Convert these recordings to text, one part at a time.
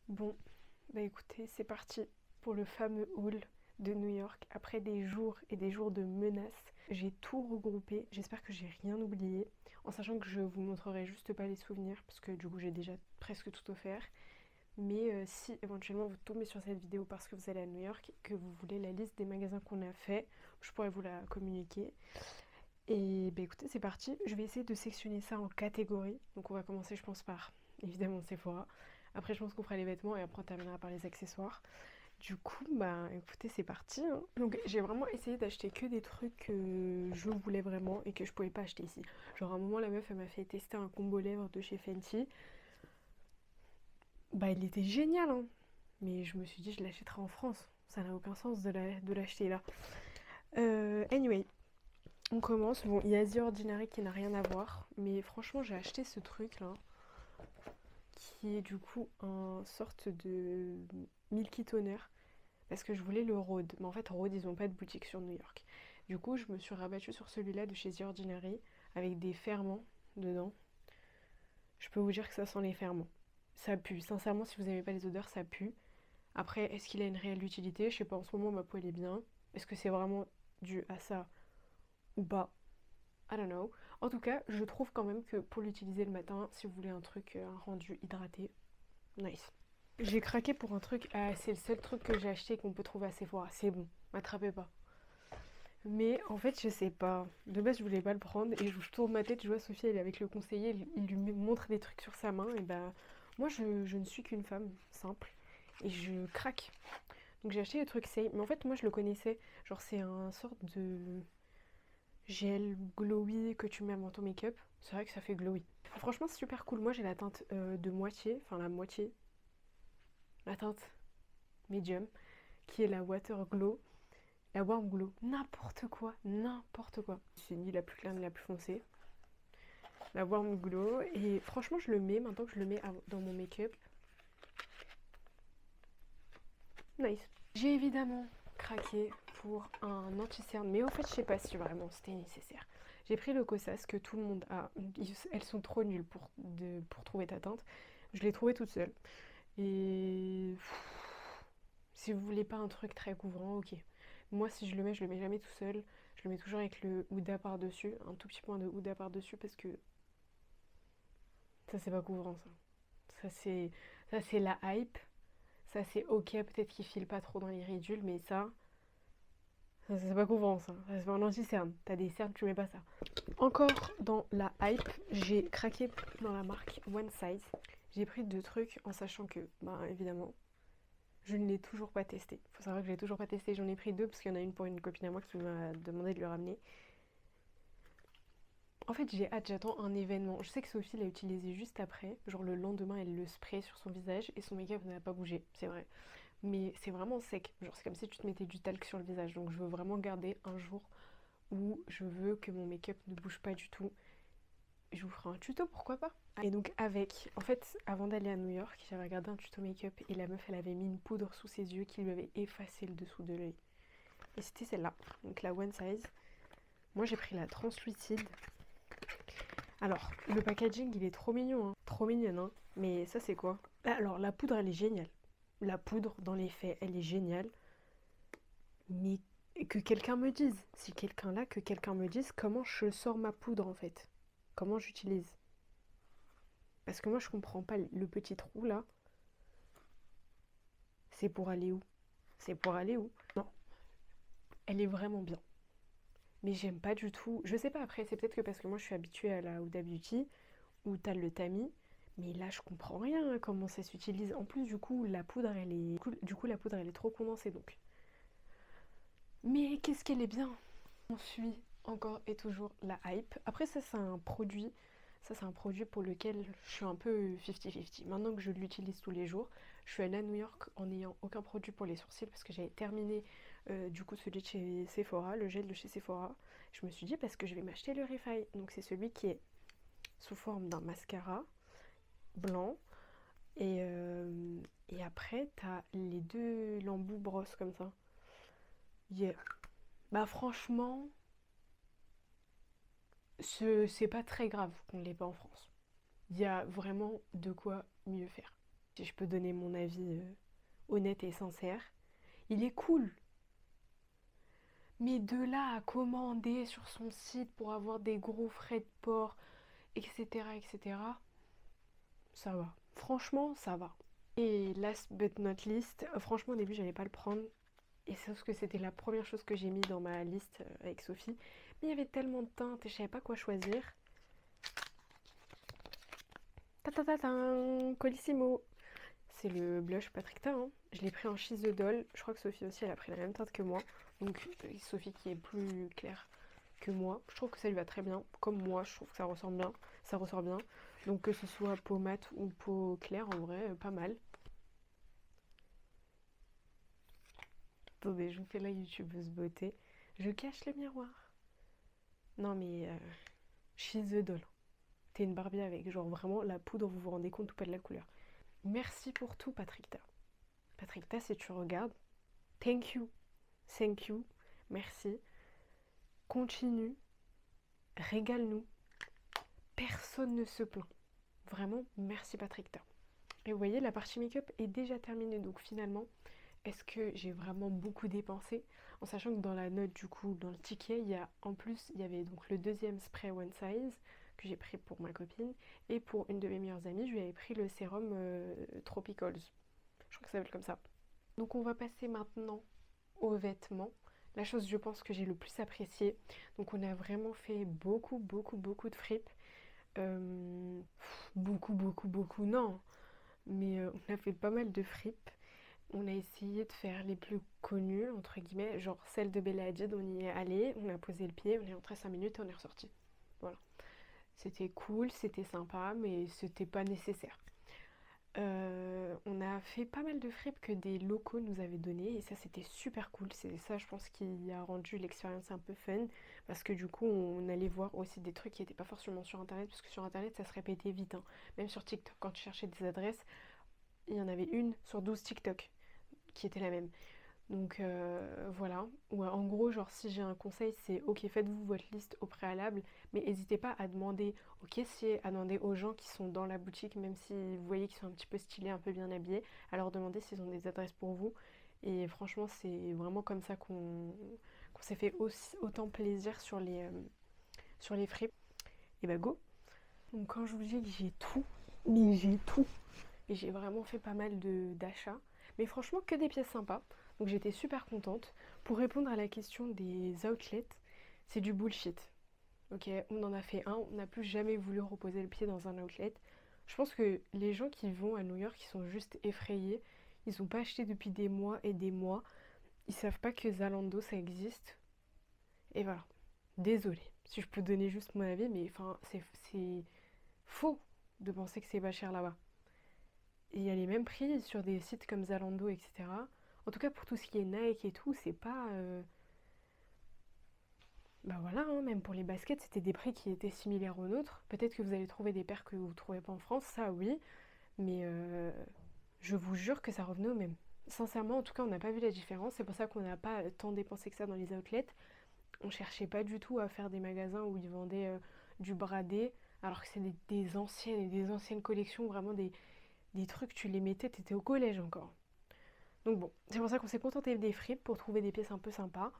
Bon, bah écoutez, c'est parti pour le fameux haul de New York. Après des jours et des jours de menaces, j'ai tout regroupé. J'espère que j'ai rien oublié, en sachant que je vous montrerai juste pas les souvenirs, parce que du coup j'ai déjà presque tout offert. Mais si éventuellement vous tombez sur cette vidéo parce que vous allez à New York et que vous voulez la liste des magasins qu'on a fait, je pourrais vous la communiquer. Et bah écoutez, c'est parti. Je vais essayer de sectionner ça en catégories. Donc on va commencer, je pense, par évidemment Sephora. Après, je pense qu'on fera les vêtements et après on terminera par les accessoires. Du coup, bah écoutez, c'est parti, hein. Donc j'ai vraiment essayé d'acheter que des trucs que je voulais vraiment et que je pouvais pas acheter ici. Genre à un moment, la meuf, elle m'a fait tester un combo lèvres de chez Fenty. Bah il était génial, hein. Mais je me suis dit, je l'achèterai en France. Ça n'a aucun sens de l'acheter là. Anyway, on commence. Bon, il y a The Ordinary qui n'a rien à voir. Mais franchement, j'ai acheté ce truc là, qui est du coup un sorte de Milky Toner, parce que je voulais le Rhode. Mais en fait, Rhode, ils n'ont pas de boutique sur New York. Du coup, je me suis rabattue sur celui-là de chez The Ordinary, avec des ferments dedans. Je peux vous dire que ça sent les ferments. Ça pue. Sincèrement, si vous n'aimez pas les odeurs, ça pue. Après, est-ce qu'il a une réelle utilité? Je sais pas, en ce moment, ma peau, elle est bien. Est-ce que c'est vraiment dû à ça ou pas? I don't know. En tout cas, je trouve quand même que pour l'utiliser le matin, si vous voulez un truc, un rendu hydraté, nice. J'ai craqué pour un truc, c'est le seul truc que j'ai acheté qu'on peut trouver à Sephora. C'est bon, m'attrapez pas. Mais en fait, je sais pas. De base, je voulais pas le prendre et je tourne ma tête, je vois Sophie, elle est avec le conseiller, il lui montre des trucs sur sa main. Et bah, moi, je ne suis qu'une femme simple et je craque. Donc j'ai acheté le truc Say, mais en fait, moi, je le connaissais. Genre, c'est un sorte de gel glowy que tu mets avant ton make-up. C'est vrai que ça fait glowy. Franchement, c'est super cool. Moi, j'ai la teinte de moitié, enfin la moitié, la teinte medium, qui est la Water Glow. La Warm Glow, n'importe quoi, n'importe quoi. C'est ni la plus claire ni la plus foncée. La Warm Glow, et franchement, je le mets, maintenant que je le mets dans mon make-up. Nice. J'ai évidemment craqué pour un anti-cerne, mais au fait, je sais pas si vraiment c'était nécessaire. J'ai pris le Kosas que tout le monde a. Elles sont trop nulles pour trouver ta teinte. Je l'ai trouvé toute seule. Et si vous voulez pas un truc très couvrant, ok. Moi, si je le mets jamais tout seul. Je le mets toujours avec le Huda par-dessus, un tout petit point de Huda par-dessus, parce que ça, c'est pas couvrant, ça. Ça, c'est la hype. Ça, c'est ok, peut-être qu'il file pas trop dans les ridules, mais ça c'est pas couvrant, ça. Ça, c'est pas un anti-cerne. T'as des cernes, tu mets pas ça. Encore dans la hype, j'ai craqué dans la marque One Size. J'ai pris deux trucs en sachant que, bah évidemment, je ne l'ai toujours pas testé. Il faut savoir que je l'ai toujours pas testé. J'en ai pris deux parce qu'il y en a une pour une copine à moi qui m'a demandé de lui ramener. En fait, j'ai hâte, j'attends un événement. Je sais que Sophie l'a utilisé juste après. Genre le lendemain, elle le spray sur son visage et son make-up n'a pas bougé, c'est vrai. Mais c'est vraiment sec. Genre c'est comme si tu te mettais du talc sur le visage. Donc je veux vraiment garder un jour où je veux que mon make-up ne bouge pas du tout. Je vous ferai un tuto, pourquoi pas. Et donc avec, en fait, avant d'aller à New York, j'avais regardé un tuto make-up et la meuf, elle avait mis une poudre sous ses yeux qui lui avait effacé le dessous de l'œil. Et c'était celle-là, donc la One Size. Moi, j'ai pris la translucide. Alors, le packaging, il est trop mignon, hein. Trop mignonne, hein. Mais ça, c'est quoi? Alors, la poudre, elle est géniale. La poudre, dans les faits, elle est géniale. Mais que quelqu'un me dise, si quelqu'un là, que quelqu'un me dise comment je sors ma poudre, en fait. Comment j'utilise. Parce que moi, je comprends pas le petit trou, là. C'est pour aller où? C'est pour aller où? Non, elle est vraiment bien. Mais j'aime pas du tout. Je sais pas, après, c'est peut-être que parce que moi, je suis habituée à la Huda Beauty, où t'as le tamis. Mais là, je comprends rien, hein, comment ça s'utilise. En plus, du coup, la poudre, la poudre, elle est trop condensée, donc. Mais qu'est-ce qu'elle est bien! On suit encore et toujours la hype. Après, ça, c'est un produit. Ça, c'est un produit pour lequel je suis un peu 50-50. Maintenant que je l'utilise tous les jours, je suis allée à New York en n'ayant aucun produit pour les sourcils parce que j'avais terminé du coup celui de chez Sephora, le gel de chez Sephora. Je me suis dit parce que je vais m'acheter le Refine. Donc c'est celui qui est sous forme d'un mascara blanc. Et après, t'as les deux l'embout brosse comme ça. Yeah. Bah franchement, c'est pas très grave qu'on l'ait pas en France. Il y a vraiment de quoi mieux faire. Si je peux donner mon avis honnête et sincère, il est cool. Mais de là à commander sur son site pour avoir des gros frais de port, etc., etc., ça va. Franchement, ça va. Et last but not least, franchement au début j'allais pas le prendre. Et sauf que c'était la première chose que j'ai mis dans ma liste avec Sophie. Mais il y avait tellement de teintes et je savais pas quoi choisir. Ta ta ta ta, Colissimo. C'est le blush Patrick Ta, hein. Je l'ai pris en She's the Doll. Je crois que Sophie aussi, elle a pris la même teinte que moi. Donc Sophie qui est plus claire que moi. Je trouve que ça lui va très bien. Comme moi, je trouve que ça ressort bien. Ça ressort bien. Donc que ce soit peau mate ou peau claire, en vrai, pas mal. Attendez, je vous fais la youtubeuse beauté. Je cache le miroir. Non mais She's the Doll. T'es une Barbie avec genre vraiment la poudre, vous vous rendez compte ou pas de la couleur. Merci pour tout Patrick Ta. Patrick Ta, si tu regardes, thank you. Thank you. Merci. Continue. Régale-nous. Personne ne se plaint. Vraiment, merci Patrick Ta. Et vous voyez, la partie make-up est déjà terminée. Donc finalement, est-ce que j'ai vraiment beaucoup dépensé? En sachant que dans la note, du coup, dans le ticket, il y a en plus, il y avait donc le deuxième spray One Size que j'ai pris pour ma copine. Et pour une de mes meilleures amies, je lui avais pris le sérum Tropicals. Je crois que ça s'appelle comme ça. Donc on va passer maintenant aux vêtements. La chose, je pense, que j'ai le plus appréciée. Donc on a vraiment fait beaucoup de fripes. Beaucoup, non. Mais on a fait pas mal de fripes. On a essayé de faire les plus connues, entre guillemets, genre celle de Bella Hadid. On y est allé, on a posé le pied, on est rentré 5 minutes et on est ressorti. Voilà. C'était cool, c'était sympa, mais c'était pas nécessaire. On a fait pas mal de fripes que des locaux nous avaient donné et ça c'était super cool. C'est ça je pense qui a rendu l'expérience un peu fun parce que du coup on allait voir aussi des trucs qui n'étaient pas forcément sur internet parce que sur internet ça se répétait vite, hein. Même sur TikTok quand tu cherchais des adresses, il y en avait une sur 12 TikTok qui était la même. Donc voilà, ou en gros genre si j'ai un conseil c'est ok faites-vous votre liste au préalable mais n'hésitez pas à demander au caissier, à demander aux gens qui sont dans la boutique même si vous voyez qu'ils sont un petit peu stylés, un peu bien habillés, à leur demander s'ils ont des adresses pour vous et franchement c'est vraiment comme ça qu'on s'est fait autant plaisir sur les fripes. Et bah go. Donc quand je vous dis que j'ai tout, mais j'ai tout et j'ai vraiment fait pas mal d'achats mais franchement que des pièces sympas. Donc j'étais super contente. Pour répondre à la question des outlets, c'est du bullshit. Ok, on en a fait un, on n'a plus jamais voulu reposer le pied dans un outlet. Je pense que les gens qui vont à New York, ils sont juste effrayés. Ils n'ont pas acheté depuis des mois et des mois. Ils savent pas que Zalando ça existe. Et voilà. Désolée si je peux donner juste mon avis, mais enfin c'est faux de penser que c'est pas cher là-bas. Et il y a les mêmes prix sur des sites comme Zalando, etc. En tout cas, pour tout ce qui est Nike et tout, c'est pas. Bah voilà, hein, même pour les baskets, c'était des prix qui étaient similaires aux nôtres. Peut-être que vous allez trouver des paires que vous ne trouvez pas en France, ça oui. Mais je vous jure que ça revenait au même. Sincèrement, en tout cas, on n'a pas vu la différence. C'est pour ça qu'on n'a pas tant dépensé que ça dans les outlets. On cherchait pas du tout à faire des magasins où ils vendaient du bradé, alors que c'est des anciennes et des anciennes collections, vraiment des trucs, tu les mettais, t'étais au collège encore. Donc bon, c'est pour ça qu'on s'est contenté des fripes pour trouver des pièces un peu sympas.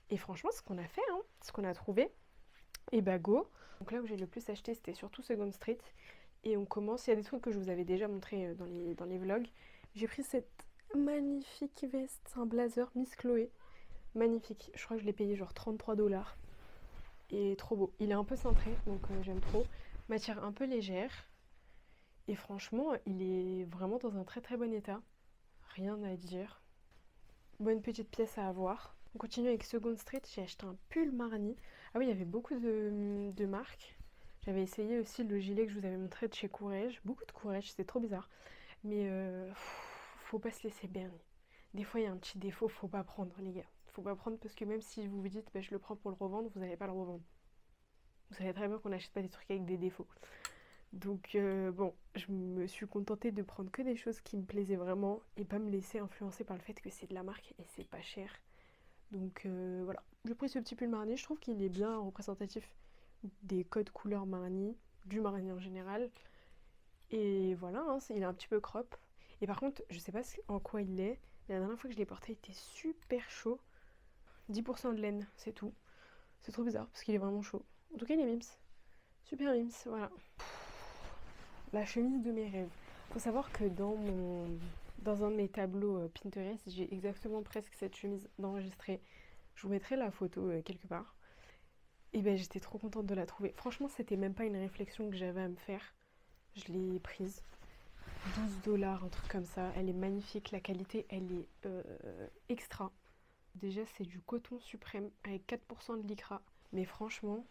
Et franchement, ce qu'on a fait, hein, ce qu'on a trouvé, et bah go. Donc là où j'ai le plus acheté, c'était surtout Second Street. Et on commence, il y a des trucs que je vous avais déjà montré dans les vlogs. J'ai pris cette magnifique veste, un blazer Miss Chloé. Magnifique, je crois que je l'ai payé genre 33 $. Et trop beau. Il est un peu cintré, donc j'aime trop. Matière un peu légère. Et franchement, il est vraiment dans un très bon état. Rien à dire. Bonne petite pièce à avoir. On continue avec Second Street, j'ai acheté un pull Marni. Ah oui, il y avait beaucoup de marques. J'avais essayé aussi le gilet que je vous avais montré de chez Courrèges. Beaucoup de Courrèges, c'est trop bizarre. Mais faut pas se laisser berner. Des fois, il y a un petit défaut, faut pas prendre, les gars. Faut pas prendre parce que même si vous vous dites, bah, je le prends pour le revendre, vous n'allez pas le revendre. Vous savez très bien qu'on n'achète pas des trucs avec des défauts. Donc bon, je me suis contentée de prendre que des choses qui me plaisaient vraiment et pas me laisser influencer par le fait que c'est de la marque et c'est pas cher. Donc voilà, j'ai pris ce petit pull Marni, je trouve qu'il est bien représentatif des codes couleurs Marni, du Marni en général. Et voilà, hein, il est un petit peu crop. Et par contre, je sais pas en quoi il est. Mais la dernière fois que je l'ai porté, il était super chaud. 10% de laine, c'est tout. C'est trop bizarre parce qu'il est vraiment chaud. En tout cas, il est mims. Super mims, voilà. La chemise de mes rêves. Faut savoir que dans un de mes tableaux Pinterest, j'ai exactement presque cette chemise d'enregistrée. Je vous mettrai la photo quelque part. Et ben j'étais trop contente de la trouver. Franchement, c'était même pas une réflexion que j'avais à me faire. Je l'ai prise. 12 $, un truc comme ça. Elle est magnifique. La qualité, elle est extra. Déjà, c'est du coton suprême avec 4% de lycra. Mais franchement,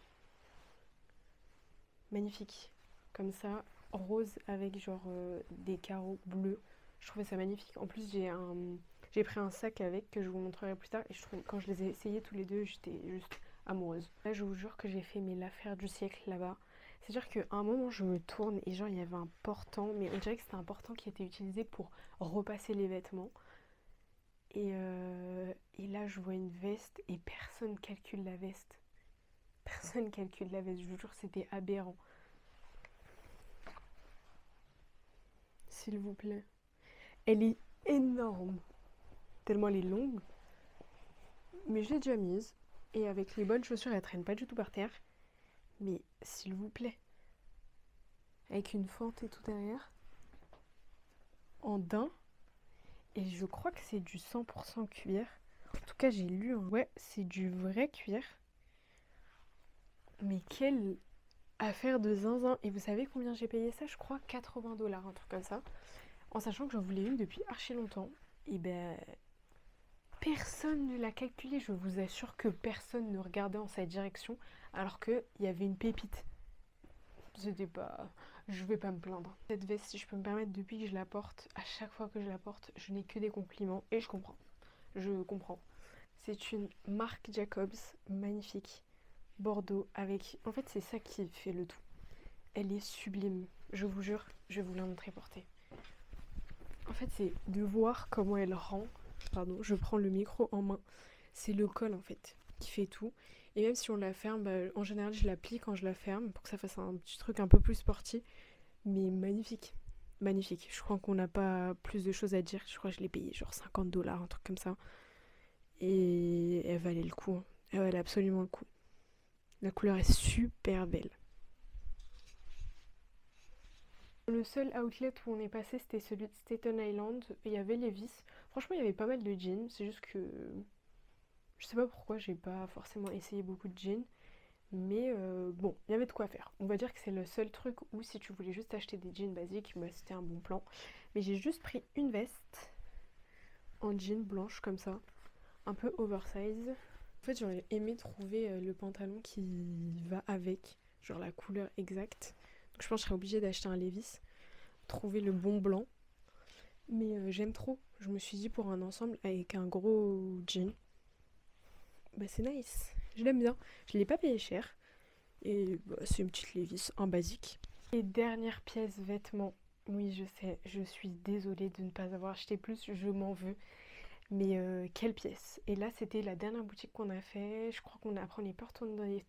magnifique. Comme ça, rose avec genre des carreaux bleus. Je trouvais ça magnifique. En plus, j'ai pris un sac avec que je vous montrerai plus tard. Et je trouvais, quand je les ai essayés tous les deux, j'étais juste amoureuse. Là, je vous jure que j'ai fait l'affaire du siècle là-bas. C'est-à-dire qu'à un moment, je me tourne et genre, il y avait un portant. Mais on dirait que c'était un portant qui était utilisé pour repasser les vêtements. Et là, je vois une veste et personne calcule la veste. Personne calcule la veste. Je vous jure, c'était aberrant. S'il vous plaît. Elle est énorme. Tellement elle est longue. Mais je l'ai déjà mise. Et avec les bonnes chaussures, elle traîne pas du tout par terre. Mais s'il vous plaît. Avec une fente et tout derrière. En daim. Et je crois que c'est du 100% cuir. En tout cas, j'ai lu. Ouais, c'est du vrai cuir. Mais quelle affaire de zinzin. Et vous savez combien j'ai payé ça? Je crois 80 $, un truc comme ça. En sachant que j'en voulais une depuis archi longtemps. Et ben, personne ne l'a calculé. Je vous assure que personne ne regardait en sa direction. Alors qu'il y avait une pépite. C'était pas... Je vais pas me plaindre. Cette veste, si je peux me permettre, depuis que je la porte, à chaque fois que je la porte, je n'ai que des compliments. Et je comprends. Je comprends. C'est une marque Jacobs, magnifique. Bordeaux, avec... En fait, c'est ça qui fait le tout. Elle est sublime. Je vous jure, je vais vous la montrer portée. En fait, c'est de voir comment elle rend. Pardon, je prends le micro en main. C'est le col, en fait, qui fait tout. Et même si on la ferme, en général, je la plie quand je la ferme pour que ça fasse un petit truc un peu plus sportif. Mais magnifique. Magnifique. Je crois qu'on n'a pas plus de choses à dire. Je crois que je l'ai payé genre 50 $, un truc comme ça. Et elle valait le coup. Hein. Elle valait absolument le coup. La couleur est super belle. Le seul outlet où on est passé, c'était celui de Staten Island. Et il y avait Levi's. Franchement, il y avait pas mal de jeans. C'est juste que... Je sais pas pourquoi, j'ai pas forcément essayé beaucoup de jeans. Mais bon, il y avait de quoi faire. On va dire que c'est le seul truc où si tu voulais juste acheter des jeans basiques, bah, c'était un bon plan. Mais j'ai juste pris une veste en jean blanche comme ça. Un peu oversize. En fait, j'aurais aimé trouver le pantalon qui va avec. Genre la couleur exacte. Donc je pense que je serais obligée d'acheter un Levi's. Trouver le bon blanc. Mais j'aime trop. Je me suis dit pour un ensemble avec un gros jean. Bah c'est nice. Je l'aime bien. Je l'ai pas payé cher. Et bah, c'est une petite Levi's, un basique. Et dernière pièce vêtements. Oui, je sais, je suis désolée de ne pas avoir acheté plus, je m'en veux. Mais quelle pièce. Et là, c'était la dernière boutique qu'on a fait. Je crois qu'on a pris les portes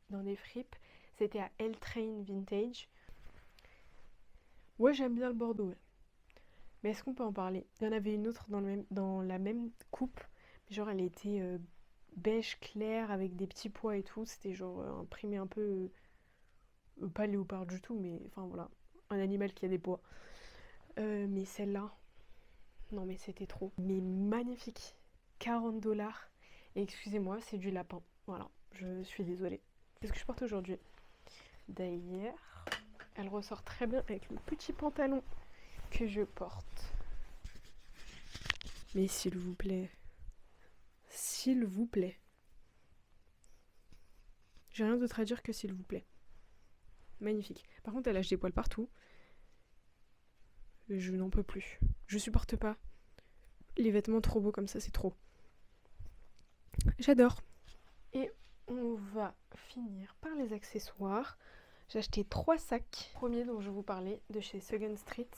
dans des fripes. C'était à L Train Vintage. Ouais, j'aime bien le Bordeaux. Ouais. Mais est-ce qu'on peut en parler? Il y en avait une autre dans la même coupe. Genre, elle était beige clair avec des petits pois et tout. C'était genre imprimé un peu... pas léopard du tout, mais enfin voilà. Un animal qui a des pois. Mais celle-là, non mais c'était trop. Mais magnifique. 40 $. Et excusez-moi, c'est du lapin. Voilà, je suis désolée. C'est ce que je porte aujourd'hui. D'ailleurs, elle ressort très bien avec le petit pantalon que je porte. Mais s'il vous plaît. S'il vous plaît. J'ai rien d'autre à dire que s'il vous plaît. Magnifique. Par contre, elle lâche des poils partout. Je n'en peux plus. Je supporte pas. Les vêtements trop beaux comme ça, c'est trop. J'adore. Et on va finir par les accessoires. J'ai acheté 3 sacs. Le premier dont je vous parlais, de chez Second Street.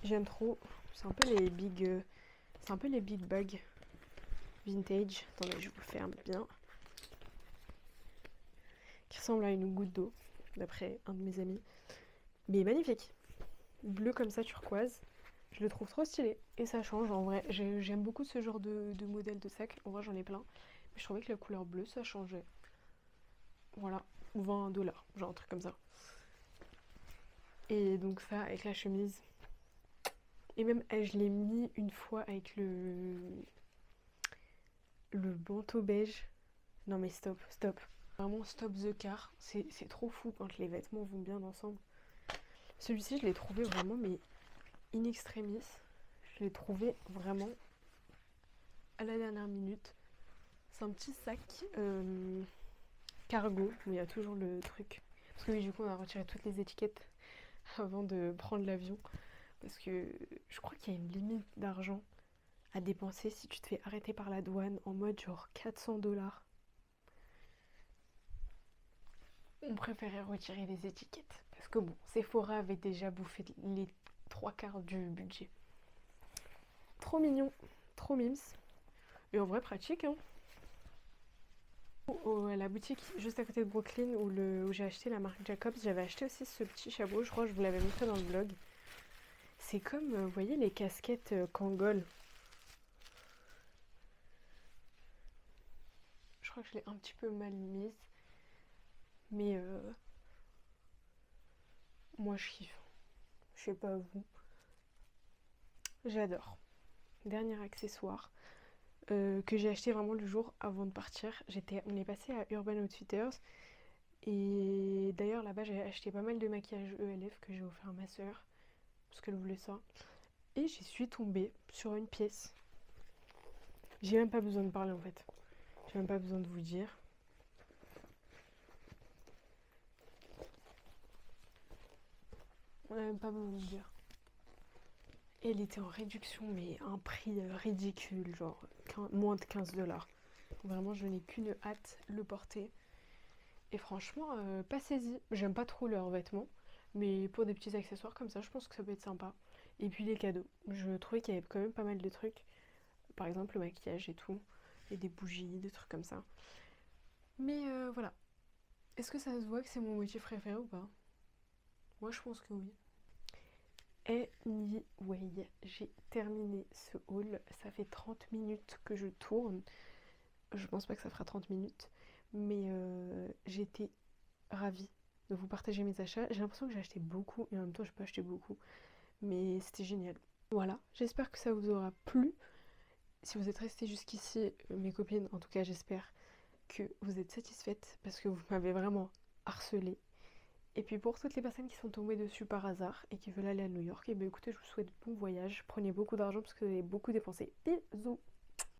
J'aime trop. C'est un peu les big bags vintage. Attendez, je vous ferme bien. Qui ressemble à une goutte d'eau, d'après un de mes amis. Mais magnifique. bleu comme ça, turquoise. Je le trouve trop stylé et ça change en vrai. J'aime beaucoup ce genre de modèle de sac. En vrai, j'en ai plein. Mais je trouvais que la couleur bleue, ça changeait. Voilà, 20 $, genre un truc comme ça. Et donc ça, avec la chemise. Et même, je l'ai mis une fois avec le manteau beige. Non mais stop, stop. Vraiment stop the car. C'est trop fou quand les vêtements vont bien ensemble. Celui-ci, je l'ai trouvé vraiment, mais in extremis. Je l'ai trouvé vraiment à la dernière minute. C'est un petit sac cargo où il y a toujours le truc. Parce que oui, du coup, on a retiré toutes les étiquettes avant de prendre l'avion. Parce que je crois qu'il y a une limite d'argent à dépenser si tu te fais arrêter par la douane en mode genre 400 $. On préférait retirer les étiquettes. Parce que bon, Sephora avait déjà bouffé les 3 quarts du budget. Trop mignon, trop mimes. Et en vrai, pratique, hein. À la boutique juste à côté de Brooklyn où j'ai acheté la marque Jacobs, j'avais acheté aussi ce petit chapeau. Je crois que je vous l'avais montré dans le vlog. C'est comme, vous voyez, les casquettes Kangol. Je crois que je l'ai un petit peu mal mise. Mais moi, je kiffe. Je sais pas vous. J'adore. Dernier accessoire que j'ai acheté vraiment le jour avant de partir. On est passé à Urban Outfitters. Et d'ailleurs, là-bas, j'ai acheté pas mal de maquillage ELF que j'ai offert à ma soeur. Parce qu'elle voulait ça. Et j'y suis tombée sur une pièce. J'ai même pas besoin de parler en fait. J'ai même pas besoin de vous dire. On a même pas besoin de dire. Et elle était en réduction, mais à un prix ridicule, genre moins de 15 $. Vraiment, je n'ai qu'une hâte le porter. Et franchement, passez-y. J'aime pas trop leurs vêtements, mais pour des petits accessoires comme ça, je pense que ça peut être sympa. Et puis les cadeaux. Je trouvais qu'il y avait quand même pas mal de trucs. Par exemple, le maquillage et tout. Et des bougies, des trucs comme ça. Mais voilà. Est-ce que ça se voit que c'est mon motif préféré ou pas? Moi, je pense que oui. Anyway, j'ai terminé ce haul. Ça fait 30 minutes que je tourne. Je pense pas que ça fera 30 minutes. Mais j'étais ravie de vous partager mes achats. J'ai l'impression que j'ai acheté beaucoup et en même temps, j'ai pas acheté beaucoup. Mais c'était génial. Voilà, j'espère que ça vous aura plu. Si vous êtes restés jusqu'ici, mes copines, en tout cas, j'espère que vous êtes satisfaites parce que vous m'avez vraiment harcelée. Et puis pour toutes les personnes qui sont tombées dessus par hasard et qui veulent aller à New York, et bien écoutez, je vous souhaite bon voyage. Prenez beaucoup d'argent parce que vous allez beaucoup dépenser. Bisous!